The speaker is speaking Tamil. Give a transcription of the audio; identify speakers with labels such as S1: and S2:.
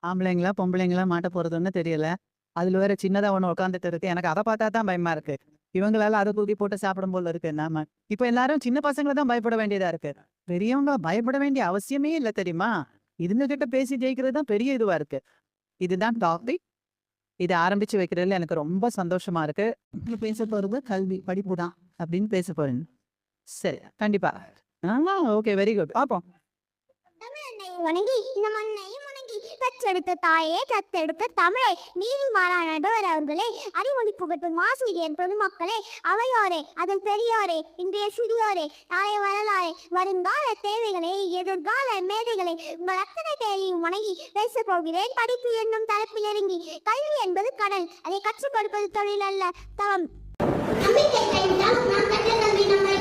S1: ஆம்பளைங்களா பொம்பளைங்களா மாட்ட போறதுன்னு தெரியல. அதுல வேற சின்னதா ஒண்ணு உட்காந்துட்டு இருக்கு. எனக்கு அதை பார்த்தா தான் பயமா இருக்கு. இவங்களால அதை தூக்கி போட்டு சாப்பிடும் போல இருக்கு நாம. இப்ப எல்லாரும் சின்ன பசங்களை தான் பயப்பட வேண்டியதா இருக்கு. பெரியவங்க பயப்பட வேண்டிய அவசியமே இல்லை தெரியுமா? இதுங்க கிட்ட பேசி ஜெயிக்கிறது தான் பெரிய இதுவா இருக்கு. இதுதான் டாபிக். இதை ஆரம்பிச்சு வைக்கிறதுல எனக்கு ரொம்ப சந்தோஷமா இருக்கு. பேச போறது கல்வி படிப்பு தான் அப்படின்னு பேச போறேன். சரி, கண்டிப்பா. Okay, very good. பார்ப்போம்.
S2: வணங்கி இந்த மண்ணையும் வணங்கி பெற்றெடுத்த தாயே தத்தெடுத்த தமிழை நீதி மாறானவர் அவர்களே, அறிமொழி புகட்டும் ஆசிரியர் பொதுமக்களே, அவையோரே அதன் பெரியோரே, இன்றைய சிறியோரே, நாளைய வரலாறே, வருங்கால தேவைகளே, எதிர்கால மேதைகளே, உங்கள் அத்தனை பேரையும் வணங்கி பேச போகிறேன். படிப்பு என்னும் தலைப்பில் இறங்கி. கல்வி என்பது கடல், அதை கற்றுக் கொடுப்பது தொழில் அல்ல, தவம். நம்பிக்கை கைவிட்டால் நாம் கற்ற கல்வி நம்மை